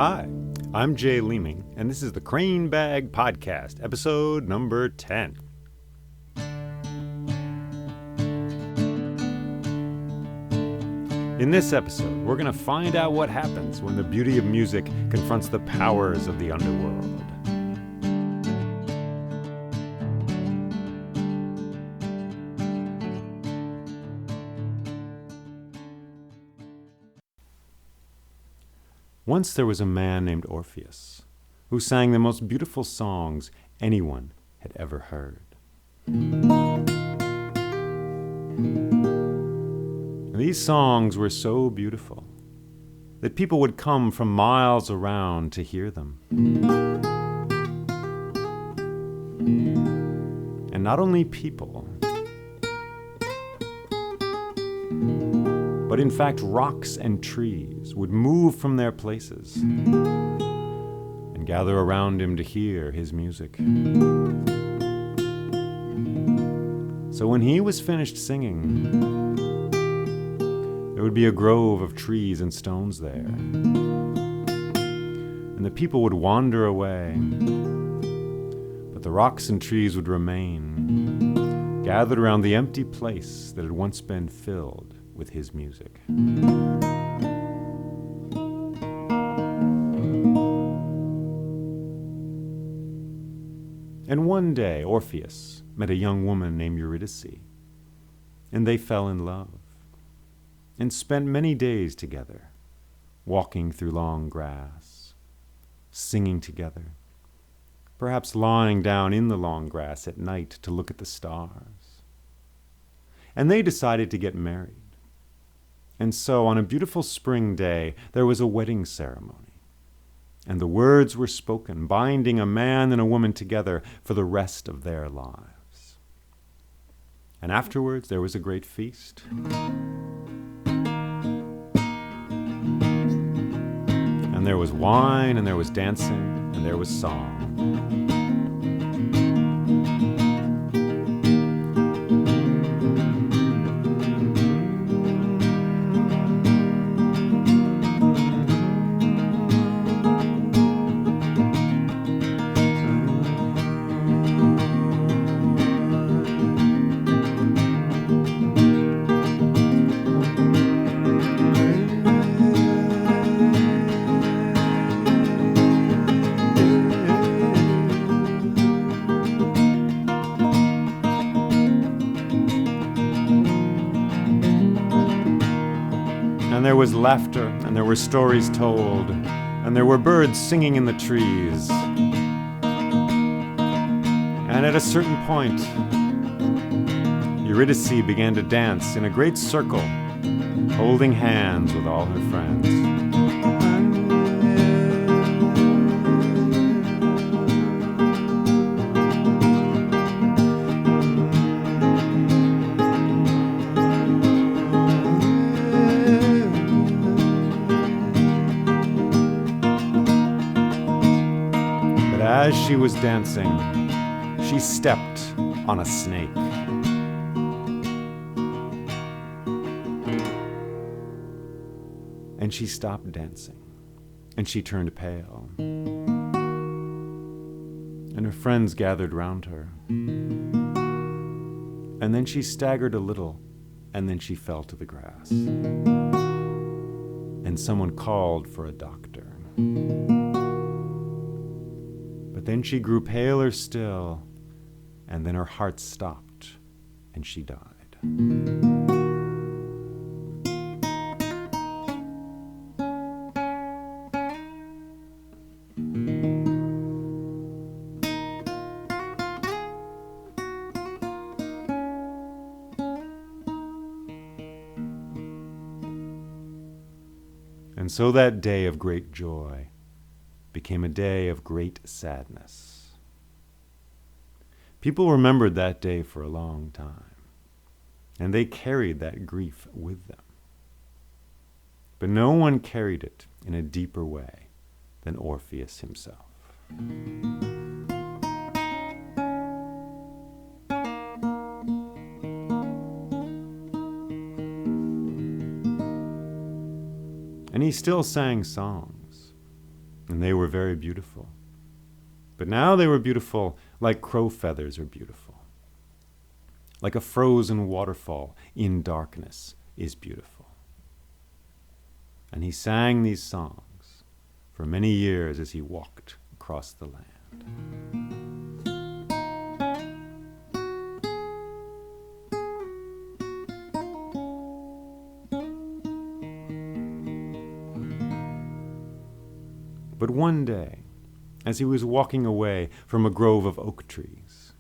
Hi, I'm Jay Leeming, and this is the Crane Bag Podcast, episode number 10. In this episode, we're going to find out what happens when the beauty of music confronts the powers of the underworld. Once there was a man named Orpheus who sang the most beautiful songs anyone had ever heard. These songs were so beautiful that people would come from miles around to hear them. And not only people, but in fact rocks and trees would move from their places and gather around him to hear his music. So when he was finished singing, there would be a grove of trees and stones there, and the people would wander away, but the rocks and trees would remain, gathered around the empty place that had once been filled with his music. And one day, Orpheus met a young woman named Eurydice, and they fell in love, and spent many days together, walking through long grass, singing together, perhaps lying down in the long grass at night to look at the stars. And they decided to get married. And so on a beautiful spring day, there was a wedding ceremony, and the words were spoken, binding a man and a woman together for the rest of their lives. And afterwards, there was a great feast. And there was wine, and there was dancing, and there was song. And there was laughter, and there were stories told, and there were birds singing in the trees. And at a certain point, Eurydice began to dance in a great circle, holding hands with all her friends. As she was dancing, she stepped on a snake. And she stopped dancing, and she turned pale. And her friends gathered round her. And then she staggered a little, and then she fell to the grass. And someone called for a doctor. But then she grew paler still, and then her heart stopped, and she died. And so that day of great joy became a day of great sadness. People remembered that day for a long time, and they carried that grief with them. But no one carried it in a deeper way than Orpheus himself. And he still sang songs, and they were very beautiful. But now they were beautiful like crow feathers are beautiful, like a frozen waterfall in darkness is beautiful. And he sang these songs for many years as he walked across the land. But one day, as he was walking away from a grove of oak trees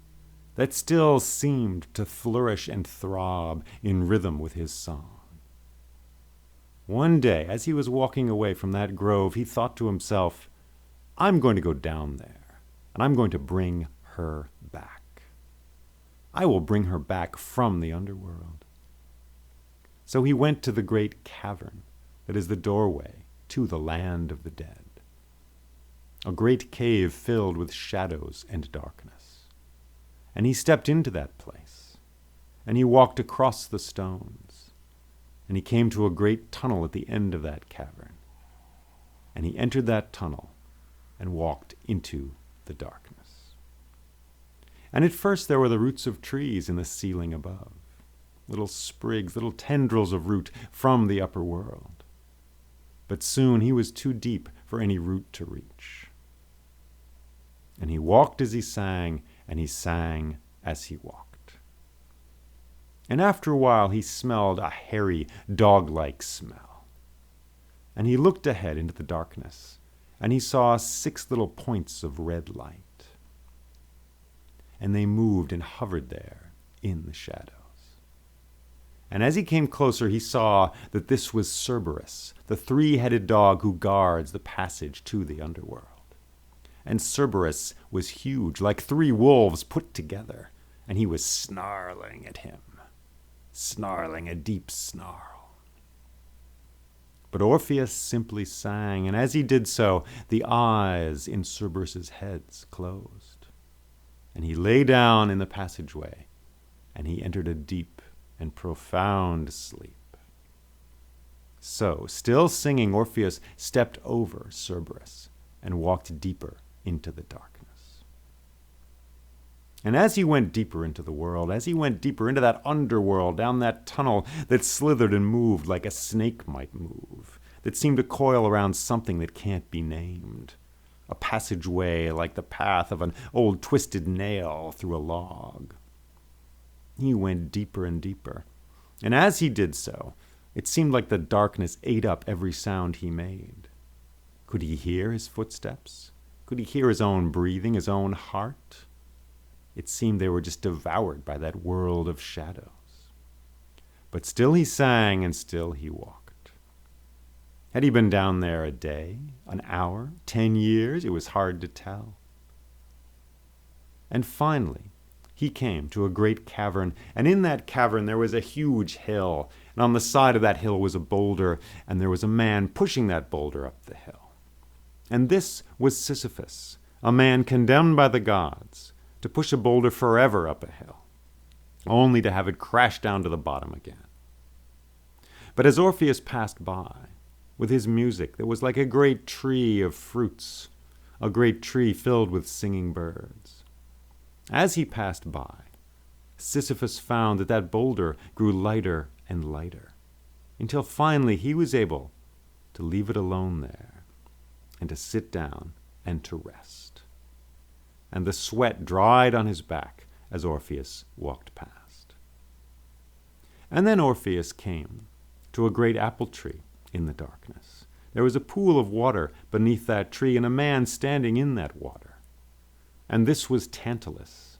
that still seemed to flourish and throb in rhythm with his song, one day, as he was walking away from that grove, he thought to himself, I'm going to go down there, and I'm going to bring her back. I will bring her back from the underworld. So he went to the great cavern that is the doorway to the land of the dead. A great cave filled with shadows and darkness. And he stepped into that place, and he walked across the stones, and he came to a great tunnel at the end of that cavern. And he entered that tunnel and walked into the darkness. And at first there were the roots of trees in the ceiling above, little sprigs, little tendrils of root from the upper world. But soon he was too deep for any root to reach. And he walked as he sang, and he sang as he walked. And after a while he smelled a hairy, dog-like smell. And he looked ahead into the darkness, and he saw 6 little points of red light. And they moved and hovered there in the shadows. And as he came closer, he saw that this was Cerberus, the 3-headed dog who guards the passage to the underworld. And Cerberus was huge, like 3 wolves put together, and he was snarling at him, snarling a deep snarl. But Orpheus simply sang, and as he did so, the eyes in Cerberus's heads closed. And he lay down in the passageway, and he entered a deep and profound sleep. So, still singing, Orpheus stepped over Cerberus and walked deeper into the darkness. And as he went deeper into the world, as he went deeper into that underworld, down that tunnel that slithered and moved like a snake might move, that seemed to coil around something that can't be named, a passageway like the path of an old twisted nail through a log. He went deeper and deeper, and as he did so, it seemed like the darkness ate up every sound he made. Could he hear his footsteps? Could he hear his own breathing, his own heart? It seemed they were just devoured by that world of shadows. But still he sang, and still he walked. Had he been down there a day, an hour, 10 years? It was hard to tell. And finally, he came to a great cavern, and in that cavern there was a huge hill, and on the side of that hill was a boulder, and there was a man pushing that boulder up the hill. And this was Sisyphus, a man condemned by the gods to push a boulder forever up a hill, only to have it crash down to the bottom again. But as Orpheus passed by, with his music that was like a great tree of fruits, a great tree filled with singing birds, as he passed by, Sisyphus found that that boulder grew lighter and lighter, until finally he was able to leave it alone there, and to sit down and to rest. And the sweat dried on his back as Orpheus walked past. And then Orpheus came to a great apple tree in the darkness. There was a pool of water beneath that tree, and a man standing in that water. And this was Tantalus,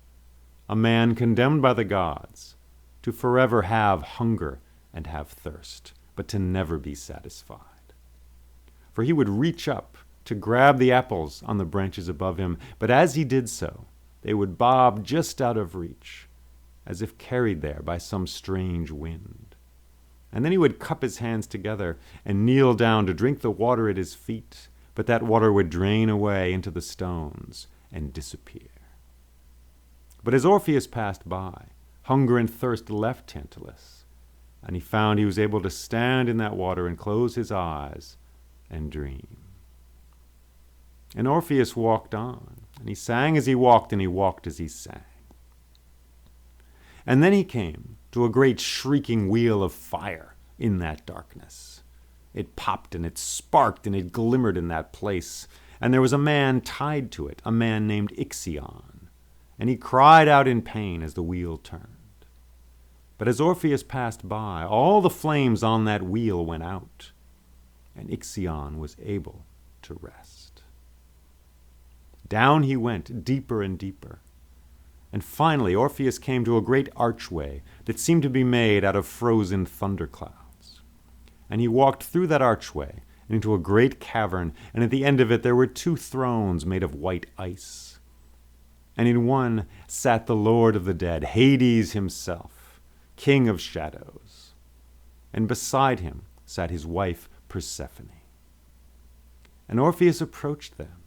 a man condemned by the gods to forever have hunger and have thirst, but to never be satisfied. For he would reach up to grab the apples on the branches above him, but as he did so, they would bob just out of reach, as if carried there by some strange wind. And then he would cup his hands together and kneel down to drink the water at his feet, but that water would drain away into the stones and disappear. But as Orpheus passed by, hunger and thirst left Tantalus, and he found he was able to stand in that water and close his eyes and dream. And Orpheus walked on, and he sang as he walked, and he walked as he sang. And then he came to a great shrieking wheel of fire in that darkness. It popped and it sparked and it glimmered in that place, and there was a man tied to it, a man named Ixion, and he cried out in pain as the wheel turned. But as Orpheus passed by, all the flames on that wheel went out, and Ixion was able to rest. Down he went, deeper and deeper, and finally Orpheus came to a great archway that seemed to be made out of frozen thunderclouds. And he walked through that archway and into a great cavern, and at the end of it there were 2 thrones made of white ice. And in one sat the Lord of the dead, Hades himself, king of shadows. And beside him sat his wife Persephone. And Orpheus approached them,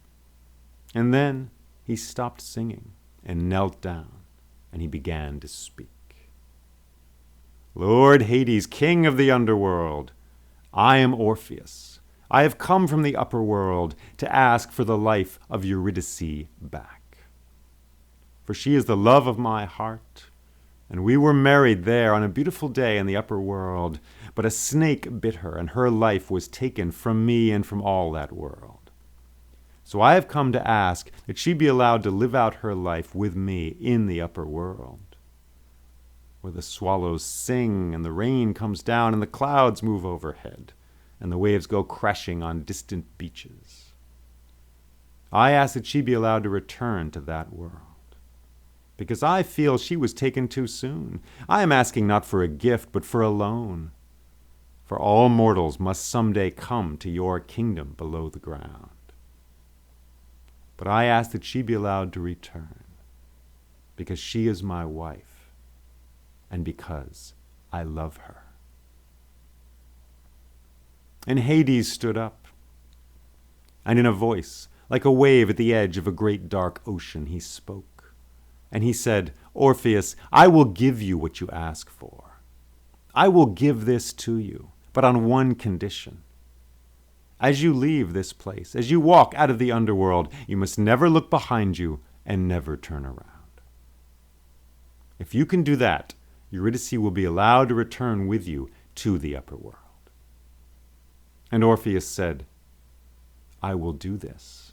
and then he stopped singing and knelt down, and he began to speak. Lord Hades, king of the underworld, I am Orpheus. I have come from the upper world to ask for the life of Eurydice back. For she is the love of my heart, and we were married there on a beautiful day in the upper world, but a snake bit her, and her life was taken from me and from all that world. So I have come to ask that she be allowed to live out her life with me in the upper world, where the swallows sing and the rain comes down and the clouds move overhead and the waves go crashing on distant beaches. I ask that she be allowed to return to that world, because I feel she was taken too soon. I am asking not for a gift, but for a loan. For all mortals must someday come to your kingdom below the ground. But I ask that she be allowed to return, because she is my wife, and because I love her. And Hades stood up, and in a voice like a wave at the edge of a great dark ocean he spoke. And he said, Orpheus, I will give you what you ask for. I will give this to you, but on one condition. As you leave this place, as you walk out of the underworld, you must never look behind you and never turn around. If you can do that, Eurydice will be allowed to return with you to the upper world. And Orpheus said, I will do this.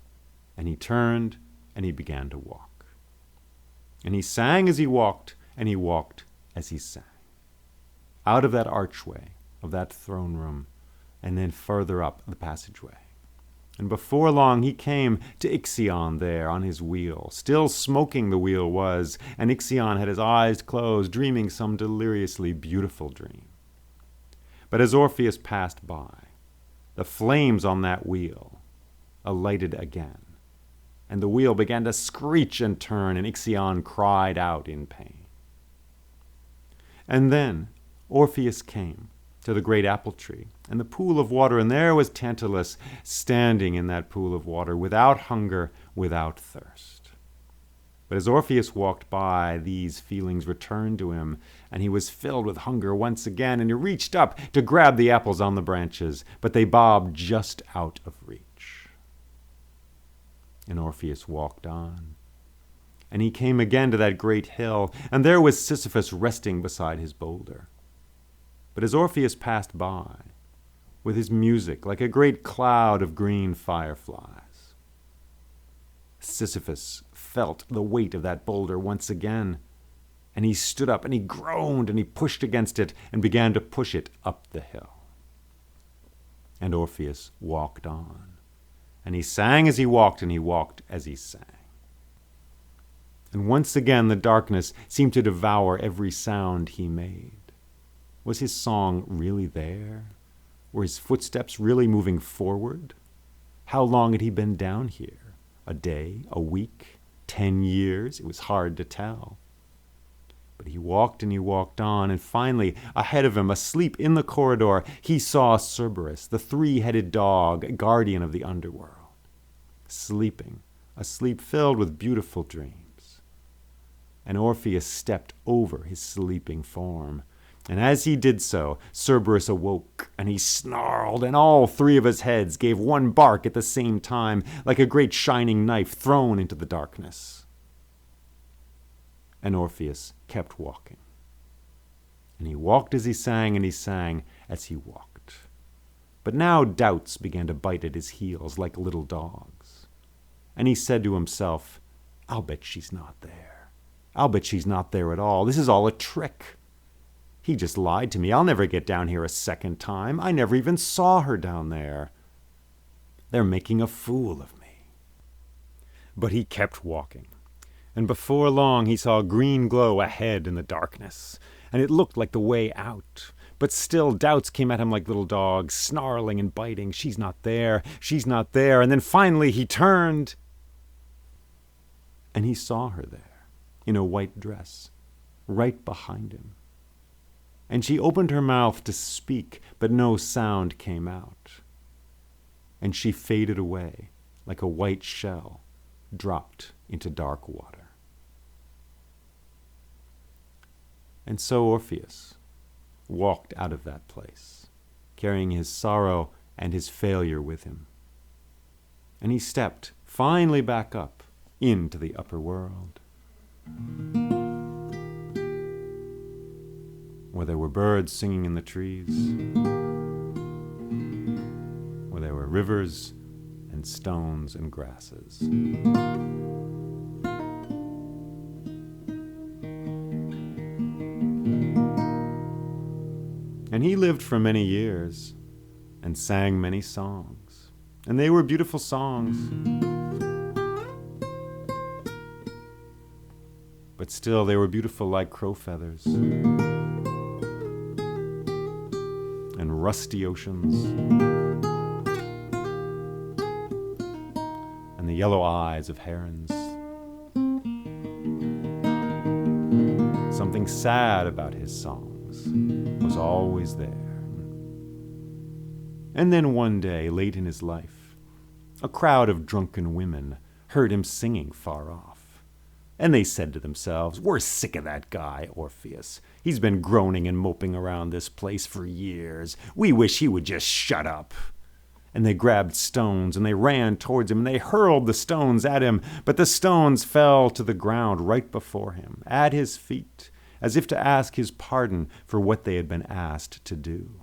And he turned and he began to walk. And he sang as he walked, and he walked as he sang. Out of that archway of that throne room, and then further up the passageway. And before long he came to Ixion there on his wheel. Still smoking the wheel was, and Ixion had his eyes closed, dreaming some deliriously beautiful dream. But as Orpheus passed by, the flames on that wheel alighted again, and the wheel began to screech and turn, and Ixion cried out in pain. And then Orpheus came to the great apple tree and the pool of water, and there was Tantalus standing in that pool of water, without hunger, without thirst. But as Orpheus walked by, these feelings returned to him, and he was filled with hunger once again, and he reached up to grab the apples on the branches, but they bobbed just out of reach. And Orpheus walked on, and he came again to that great hill, and there was Sisyphus resting beside his boulder. But as Orpheus passed by, with his music like a great cloud of green fireflies, Sisyphus felt the weight of that boulder once again, and he stood up and he groaned and he pushed against it and began to push it up the hill. And Orpheus walked on, and he sang as he walked, and he walked as he sang. And once again the darkness seemed to devour every sound he made. Was his song really there? Were his footsteps really moving forward? How long had he been down here? A day? A week? 10 years? It was hard to tell. But he walked and he walked on, and finally, ahead of him, asleep in the corridor, he saw Cerberus, the 3-headed dog, guardian of the underworld, sleeping, a sleep filled with beautiful dreams. And Orpheus stepped over his sleeping form, And as he did so, Cerberus awoke, and he snarled, and all three of his heads gave one bark at the same time, like a great shining knife thrown into the darkness. And Orpheus kept walking. And he walked as he sang, and he sang as he walked. But now doubts began to bite at his heels like little dogs. And he said to himself, "I'll bet she's not there. I'll bet she's not there at all. This is all a trick. He just lied to me. I'll never get down here a second time. I never even saw her down there. They're making a fool of me." But he kept walking. And before long he saw a green glow ahead in the darkness, and it looked like the way out. But still doubts came at him like little dogs, snarling and biting. She's not there. She's not there. And then finally he turned, and he saw her there, in a white dress, right behind him. And she opened her mouth to speak, but no sound came out. And she faded away like a white shell dropped into dark water. And so Orpheus walked out of that place, carrying his sorrow and his failure with him. And he stepped finally back up into the upper world, where there were birds singing in the trees, where there were rivers and stones and grasses. And he lived for many years and sang many songs, and they were beautiful songs. But still they were beautiful like crow feathers and rusty oceans and the yellow eyes of herons. Something sad about his songs was always there. And then one day, late in his life, a crowd of drunken women heard him singing far off. And they said to themselves, "We're sick of that guy, Orpheus. He's been groaning and moping around this place for years. We wish he would just shut up." And they grabbed stones, and they ran towards him, and they hurled the stones at him, but the stones fell to the ground right before him, at his feet, as if to ask his pardon for what they had been asked to do.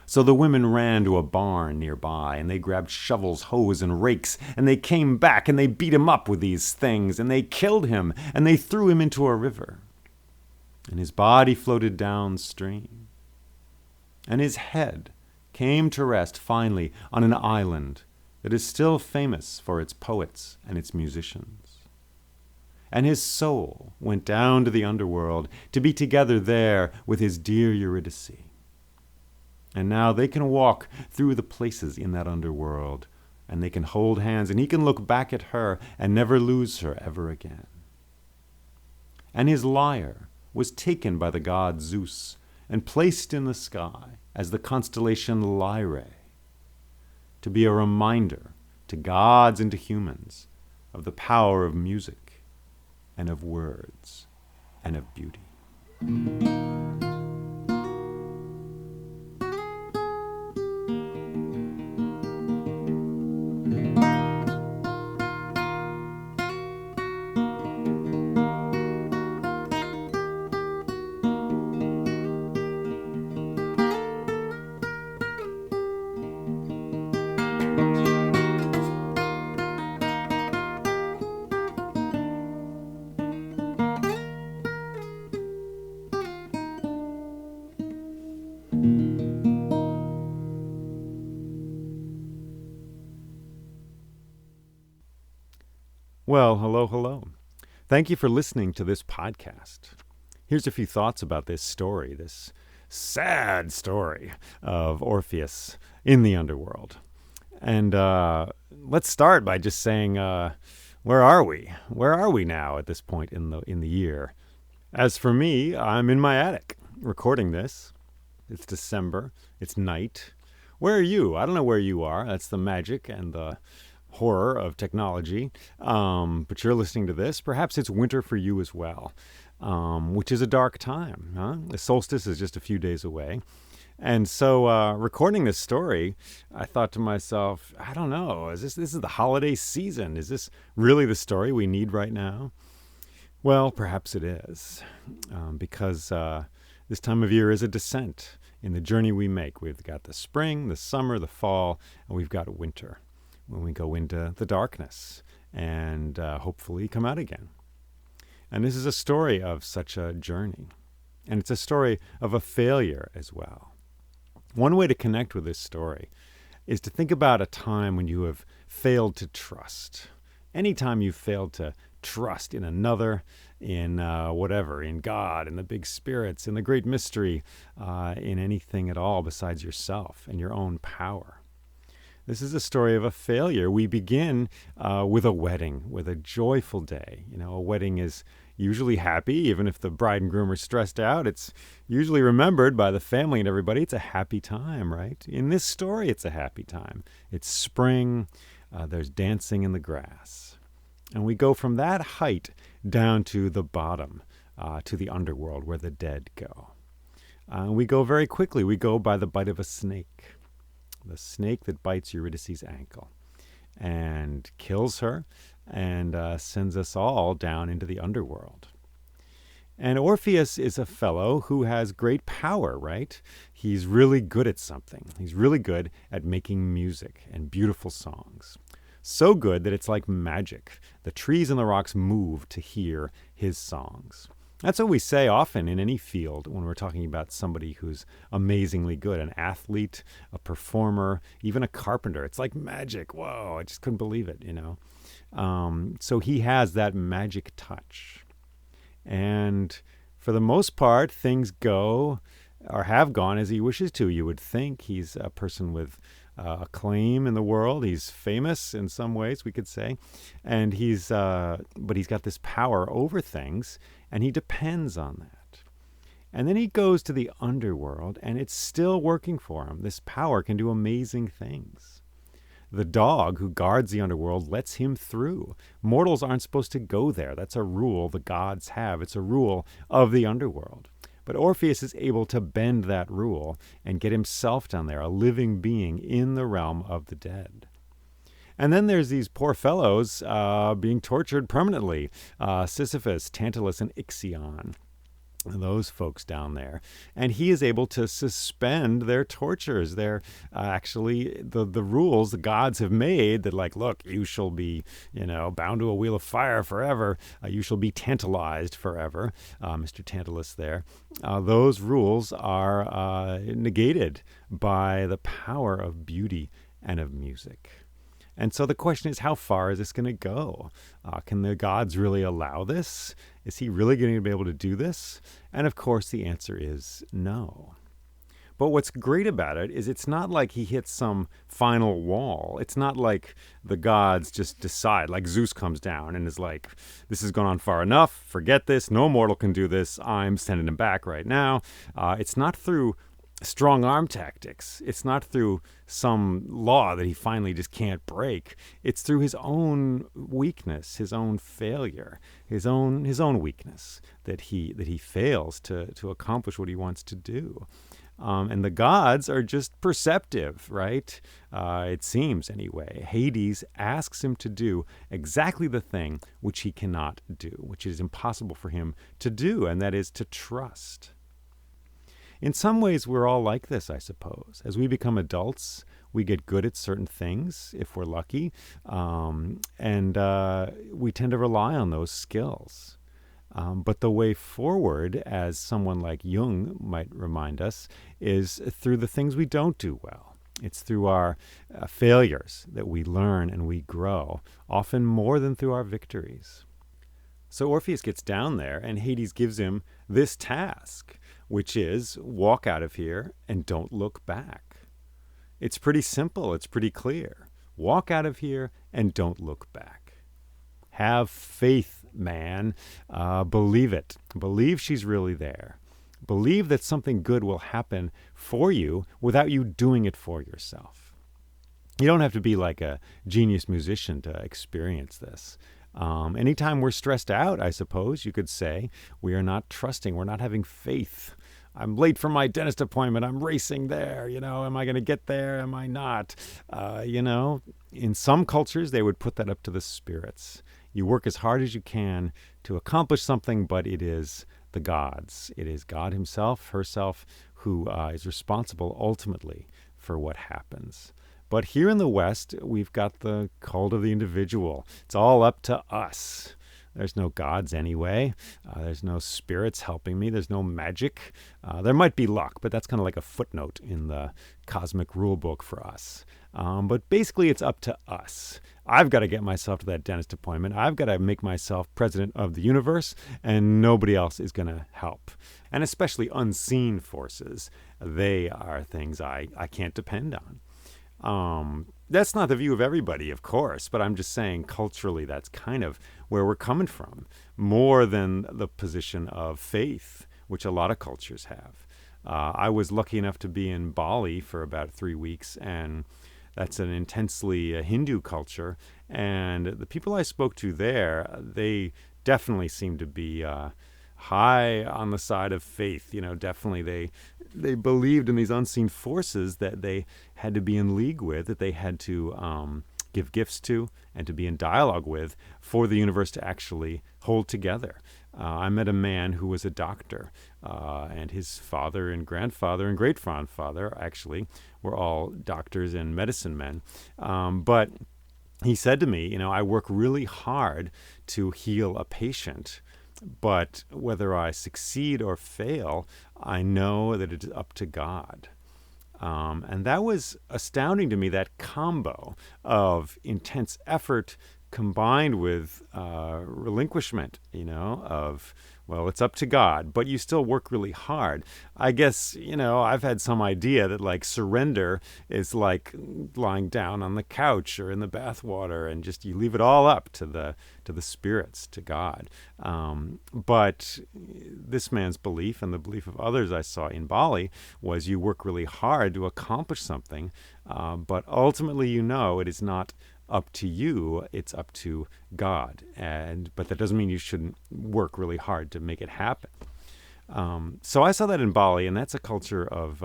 So the women ran to a barn nearby, and they grabbed shovels, hoes, and rakes, and they came back, and they beat him up with these things, and they killed him, and they threw him into a river. And his body floated downstream, and his head came to rest finally on an island that is still famous for its poets and its musicians. And his soul went down to the underworld to be together there with his dear Eurydice. And now they can walk through the places in that underworld, and they can hold hands, and he can look back at her and never lose her ever again. And his lyre was taken by the god Zeus and placed in the sky as the constellation Lyrae, to be a reminder to gods and to humans of the power of music and of words and of beauty. Well, hello. Thank you for listening to this podcast. Here's a few thoughts about this story, this sad story of Orpheus in the underworld. And let's start by just saying, where are we? Where are we now at this point in the year? As for me, I'm in my attic recording this. It's December. It's night. Where are you? I don't know where you are. That's the magic and the horror of technology. But you're listening to this. Perhaps it's winter for you as well. which is a dark time. Huh? The solstice is just a few days away. And so recording this story, I thought to myself, I don't know, this is the holiday season. Is this really the story we need right now? Well, perhaps it is, because this time of year is a descent in the journey we make. We've got the spring, the summer, the fall, and we've got winter when we go into the darkness and hopefully come out again. And this is a story of such a journey. And it's a story of a failure as well. One way to connect with this story is to think about a time when you have failed to trust. Anytime you've failed to trust in another, in whatever, in God, in the big spirits, in the great mystery, in anything at all besides yourself and your own power. This is a story of a failure. We begin with a wedding, with a joyful day. You know, a wedding is usually happy, even if the bride and groom are stressed out. It's usually remembered by the family and everybody. It's a happy time, right? In this story, it's a happy time. It's spring. There's dancing in the grass. And we go from that height down to the bottom, to the underworld where the dead go. We go very quickly. We go by the bite of a snake. The snake that bites Eurydice's ankle and kills her and sends us all down into the underworld. And Orpheus is a fellow who has great power, right? He's really good at something. He's really good at making music and beautiful songs. So good that it's like magic. The trees and the rocks move to hear his songs. That's what we say often in any field when we're talking about somebody who's amazingly good, an athlete, a performer, even a carpenter. It's like magic. Whoa, I just couldn't believe it, you know. So he has that magic touch. And for the most part, things go or have gone as he wishes to. You would think he's a person with acclaim in the world. He's famous in some ways, we could say. And but he's got this power over things, and he depends on that. And then he goes to the underworld, and it's still working for him. This power can do amazing things. The dog who guards the underworld lets him through. Mortals aren't supposed to go there. That's a rule the gods have. It's a rule of the underworld. But Orpheus is able to bend that rule and get himself down there, a living being in the realm of the dead. And then there's these poor fellows being tortured permanently. Sisyphus, Tantalus, and Ixion. Those folks down there. And he is able to suspend their tortures. They're actually the rules the gods have made that, like, look, you shall be, bound to a wheel of fire forever. You shall be tantalized forever. Mr. Tantalus there. Those rules are negated by the power of beauty and of music. And so the question is, how far is this going to go? Can the gods really allow this? Is he really going to be able to do this? And of course, the answer is no. But what's great about it is it's not like he hits some final wall. It's not like the gods just decide, like Zeus comes down and is like, this has gone on far enough. Forget this. No mortal can do this. I'm sending him back right now. It's not through strong arm tactics. It's not through some law that he finally just can't break. It's through his own weakness, his own failure, his own weakness that he fails to accomplish what he wants to do. And the gods are just perceptive, right? It seems anyway. Hades asks him to do exactly the thing which he cannot do, which is impossible for him to do, and that is to trust. In some ways, we're all like this, I suppose. As we become adults, we get good at certain things, if we're lucky, and we tend to rely on those skills. But the way forward, as someone like Jung might remind us, is through the things we don't do well. It's through our failures that we learn and we grow, often more than through our victories. So Orpheus gets down there, and Hades gives him this task, which is walk out of here and don't look back. It's pretty simple. It's pretty clear. Walk out of here and don't look back. Have faith, man. Believe it. Believe she's really there. Believe that something good will happen for you without you doing it for yourself. You don't have to be like a genius musician to experience this. Anytime we're stressed out, I suppose you could say, we are not trusting, we're not having faith. I'm late for my dentist appointment. I'm racing there. Am I going to get there? Am I not? In some cultures, they would put that up to the spirits. You work as hard as you can to accomplish something, but it is the gods. It is God himself, herself, who is responsible ultimately for what happens. But here in the West, we've got the cult of the individual. It's all up to us. There's no gods anyway. There's no spirits helping me. There's no magic. There might be luck, but that's kind of like a footnote in the cosmic rule book for us. But basically, it's up to us. I've got to get myself to that dentist appointment. I've got to make myself president of the universe, and nobody else is going to help. And especially unseen forces, they are things I can't depend on. That's not the view of everybody, of course, but I'm just saying culturally that's kind of where we're coming from, more than the position of faith, which a lot of cultures have. I was lucky enough to be in Bali for about 3 weeks, and that's an intensely Hindu culture. And the people I spoke to there, they definitely seem to be high on the side of faith. Definitely they believed in these unseen forces that they had to be in league with, that they had to give gifts to and to be in dialogue with for the universe to actually hold together. I met a man who was a doctor, and his father and grandfather and great-grandfather actually were all doctors and medicine men. But he said to me, I work really hard to heal a patient, but whether I succeed or fail, I know that it is up to God. And that was astounding to me, that combo of intense effort combined with relinquishment, of, well, it's up to God, but you still work really hard. I guess, I've had some idea that like surrender is like lying down on the couch or in the bathwater and just you leave it all up to the spirits, to God. But this man's belief and the belief of others I saw in Bali was you work really hard to accomplish something, but ultimately it is not up to you, it's up to God. But that doesn't mean you shouldn't work really hard to make it happen. So I saw that in Bali, and that's a culture of,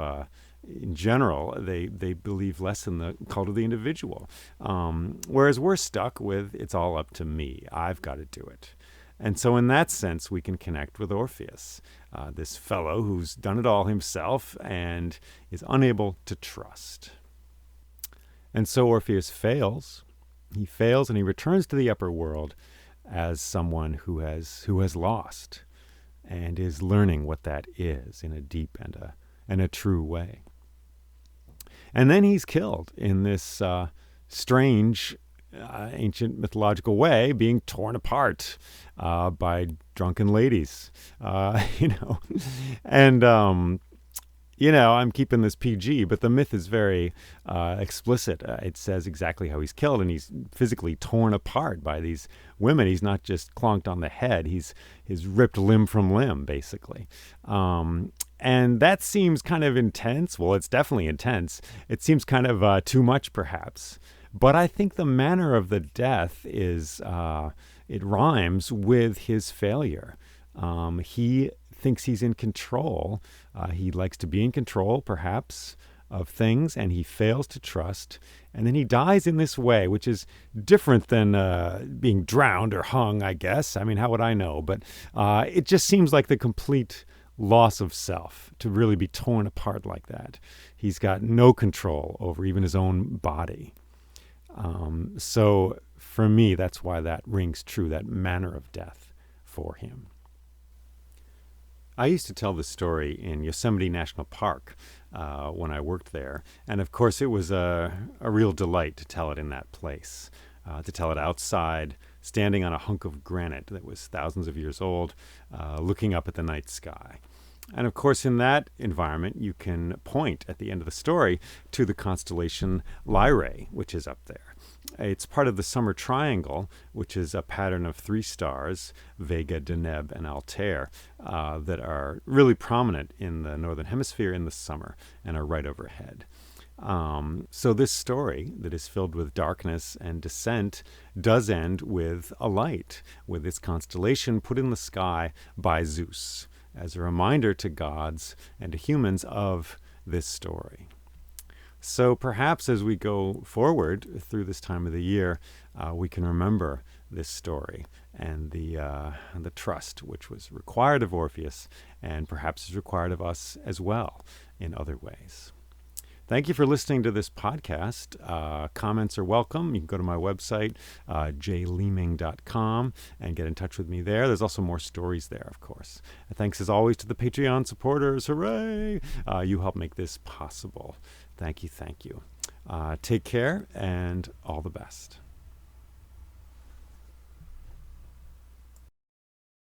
in general, they believe less in the cult of the individual. Whereas we're stuck with, it's all up to me, I've got to do it. And so in that sense, we can connect with Orpheus, this fellow who's done it all himself and is unable to trust. And so Orpheus fails. He fails and he returns to the upper world as someone who has lost and is learning what that is in a deep and a true way. And then he's killed in this strange ancient mythological way, being torn apart by drunken ladies, and I'm keeping this PG, but the myth is very explicit. It says exactly how he's killed, and he's physically torn apart by these women. He's not just clonked on the head. He's ripped limb from limb, basically. And that seems kind of intense. Well, it's definitely intense. It seems kind of too much, perhaps. But I think the manner of the death is, it rhymes with his failure. He thinks he's in control. He likes to be in control, perhaps, of things, and he fails to trust. And then he dies in this way, which is different than being drowned or hung, I guess. I mean, how would I know? But it just seems like the complete loss of self to really be torn apart like that. He's got no control over even his own body. So for me, that's why that rings true, that manner of death for him. I used to tell this story in Yosemite National Park when I worked there. And of course, it was a real delight to tell it in that place, to tell it outside, standing on a hunk of granite that was thousands of years old, looking up at the night sky. And of course, in that environment, you can point at the end of the story to the constellation Lyrae, which is up there. It's part of the Summer Triangle, which is a pattern of 3 stars, Vega, Deneb, and Altair, that are really prominent in the northern hemisphere in the summer and are right overhead. So this story that is filled with darkness and descent does end with a light, with this constellation put in the sky by Zeus, as a reminder to gods and to humans of this story. So perhaps as we go forward through this time of the year, we can remember this story and the trust which was required of Orpheus and perhaps is required of us as well in other ways. Thank you for listening to this podcast. Comments are welcome. You can go to my website, jayleeming.com, and get in touch with me there. There's also more stories there, of course. Thanks as always to the Patreon supporters. Hooray! You help make this possible. Thank you. Take care and all the best.